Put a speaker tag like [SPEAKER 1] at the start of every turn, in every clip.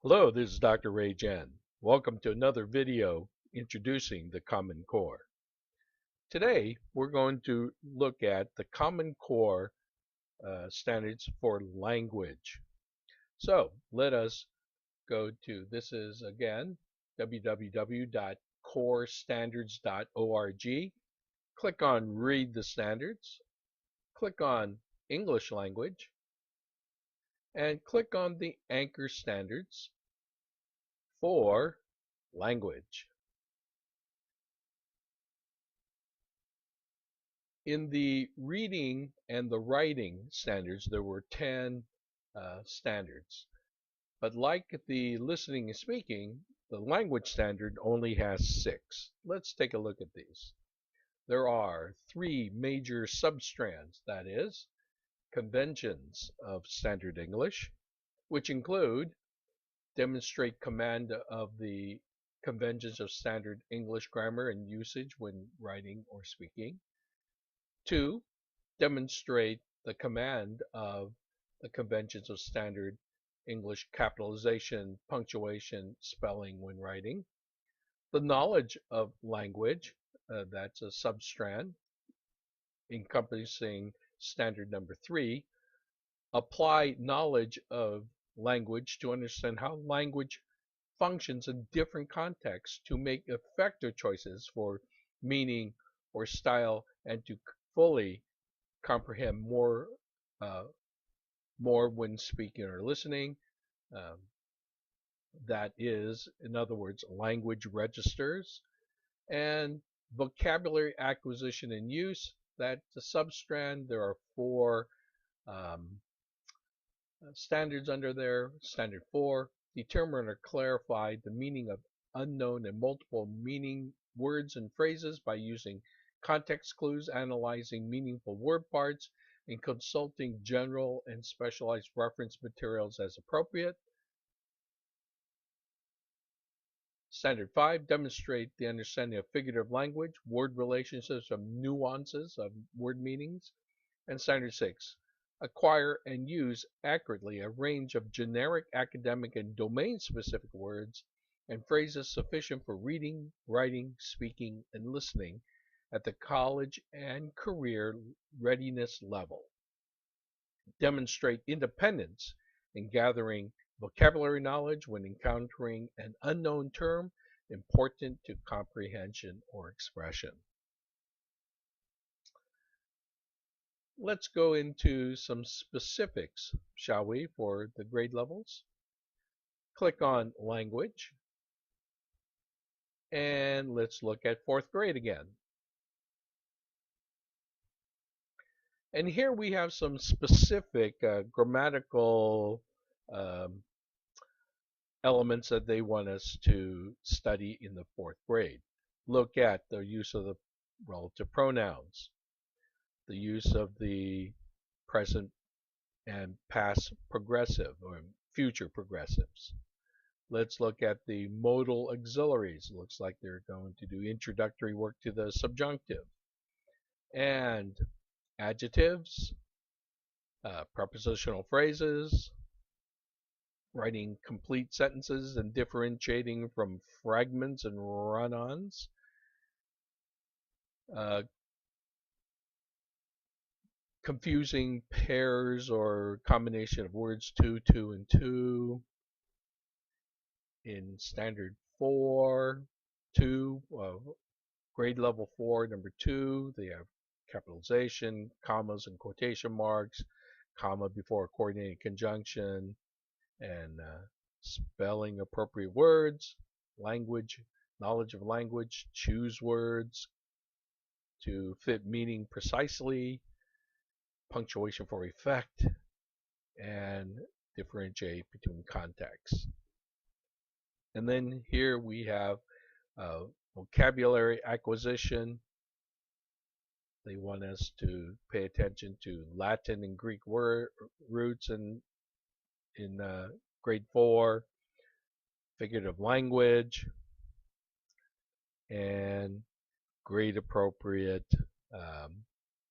[SPEAKER 1] Hello, this is Dr. Ray Jen. Welcome to another video introducing the Common Core. Today, we're going to look at the Common Core standards for language. So let us go to, this is again, www.corestandards.org. Click on Read the Standards. Click on English Language. And click on the Anchor Standards for language. In the reading and the writing standards, there were 10 standards. But like the listening and speaking, the language standard only has 6. Let's take a look at these. There are 3 major substrands, that is, conventions of standard English, which include demonstrate command of the conventions of standard English grammar and usage when writing or speaking. 2, demonstrate the command of the conventions of standard English capitalization, punctuation, spelling when writing. The knowledge of language, that's a substrand encompassing standard number 3. Apply knowledge of language to understand how language functions in different contexts to make effective choices for meaning or style and to fully comprehend uh, more when speaking or listening. Um, that is, in other words, language registers and vocabulary acquisition and use. That's a substrand. There are 4 um, standards under there. Standard 4, determine or clarify the meaning of unknown and multiple meaning words and phrases by using context clues, analyzing meaningful word parts, and consulting general and specialized reference materials as appropriate. Standard 5, demonstrate the understanding of figurative language, word relationships, and nuances of word meanings. And Standard 6, acquire and use accurately a range of generic academic and domain-specific words and phrases sufficient for reading, writing, speaking, and listening at the college and career readiness level. Demonstrate independence in gathering vocabulary knowledge when encountering an unknown term important to comprehension or expression. Let's go into some specifics, shall we, for the grade levels. Click on Language, and let's look at 4th grade again. And here we have some specific grammatical um, elements that they want us to study in the 4th grade. Look at the use of the relative pronouns, the use of the present and past progressive or future progressives. Let's look at the modal auxiliaries. Looks like they're going to do introductory work to the subjunctive. And adjectives, prepositional phrases, writing complete sentences and differentiating from fragments and run-ons, uh, confusing pairs or combination of words two, and two. In standard 4, 2, grade level 4, number 2, they have capitalization, commas and quotation marks, comma before a coordinated conjunction, and spelling appropriate words, language, knowledge of language, choose words to fit meaning precisely, punctuation for effect, and differentiate between contexts. And then here we have vocabulary acquisition. They want us to pay attention to Latin and Greek word roots in grade 4, figurative language, and grade appropriate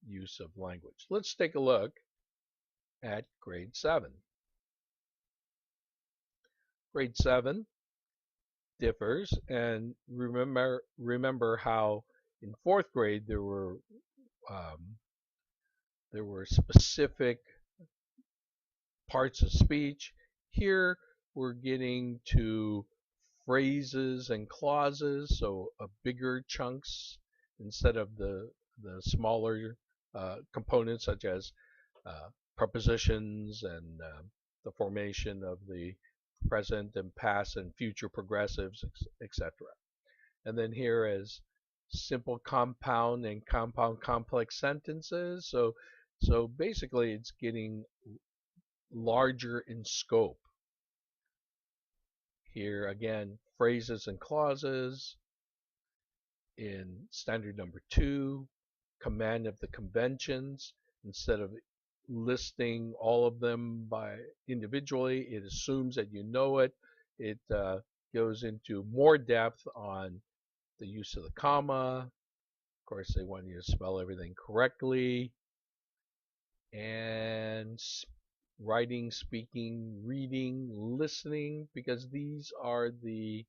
[SPEAKER 1] use of language. Let's take a look at grade 7. Grade 7 differs, and remember how in fourth grade um, there were specific parts of speech. Here we're getting to phrases and clauses, so bigger chunks instead of the smaller components such as prepositions and the formation of the present and past and future progressives, etc. And then here is simple compound and compound complex sentences. So basically it's getting larger in scope. Here again, phrases and clauses. In standard number 2, command of the conventions. Instead of listing all of them by individually, it assumes that you know it. It goes into more depth on the use of the comma. Of course, they want you to spell everything correctly. And writing, speaking, reading, listening, because these are the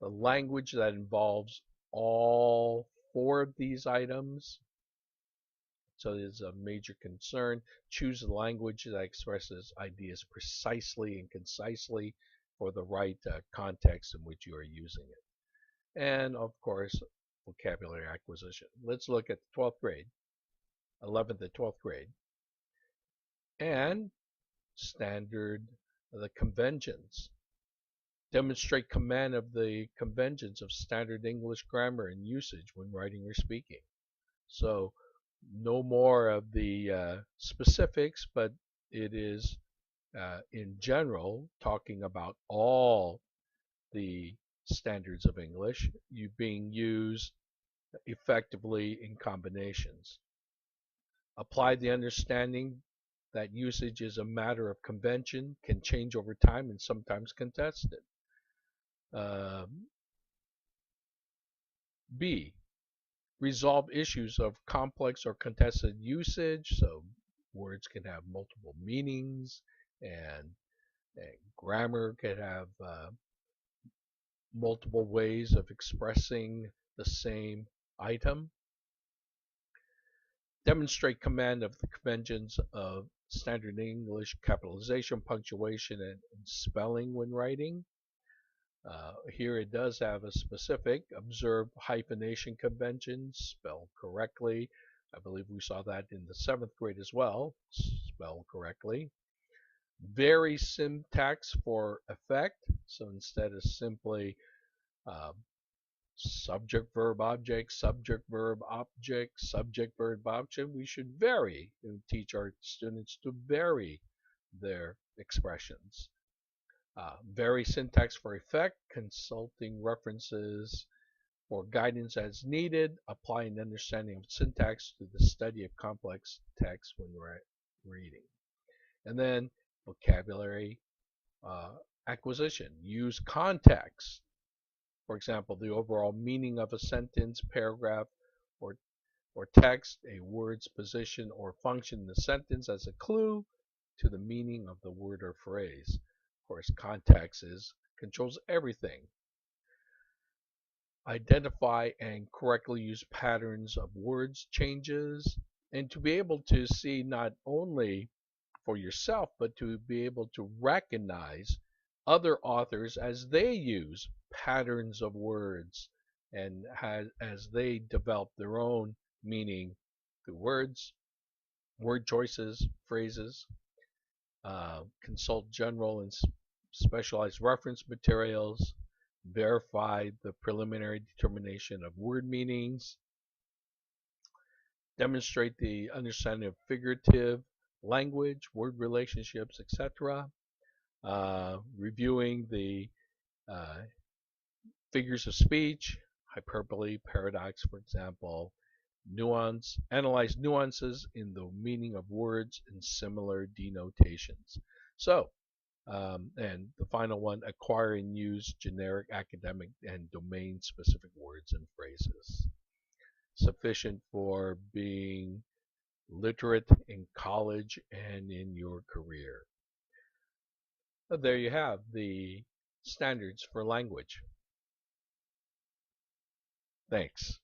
[SPEAKER 1] language that involves all 4 of these items. So it is a major concern. Choose a language that expresses ideas precisely and concisely for the right context in which you are using it. And of course, vocabulary acquisition. Let's look at the 12th grade, 11th and 12th grade, and standard the conventions. Demonstrate command of the conventions of standard English grammar and usage when writing or speaking. So no more of the specifics, but it is in general talking about all the standards of English being used effectively in combinations. Apply the understanding that usage is a matter of convention, can change over time, and sometimes contested. B, resolve issues of complex or contested usage. So words can have multiple meanings, and grammar can have multiple ways of expressing the same item. Demonstrate command of the conventions of standard English capitalization, punctuation, and spelling when writing. Here it does have a specific. Observe hyphenation conventions, spell correctly. I believe we saw that in the 7th grade as well. Spell correctly. Vary syntax for effect. So instead of simply subject verb object, subject verb object, subject verb object, we should vary and teach our students to vary their expressions. Vary syntax for effect, consulting references for guidance as needed, apply an understanding of syntax to the study of complex text when reading. And then vocabulary acquisition. Use context. For example, the overall meaning of a sentence, paragraph, or text, a word's position or function in the sentence as a clue to the meaning of the word or phrase. Of course, context controls everything. Identify and correctly use patterns of words changes, and to be able to see not only for yourself, but to be able to recognize other authors as they use patterns of words and as they develop their own meaning through words, word choices, phrases. Consult general and specialized reference materials. Verify the preliminary determination of word meanings. Demonstrate the understanding of figurative language, word relationships, etc. Reviewing the figures of speech, hyperbole, paradox, for example, nuance, analyze nuances in the meaning of words and similar denotations. So, and the final one, acquire and use generic academic and domain-specific words and phrases. Sufficient for being literate in college and in your career. There you have the standards for language. Thanks.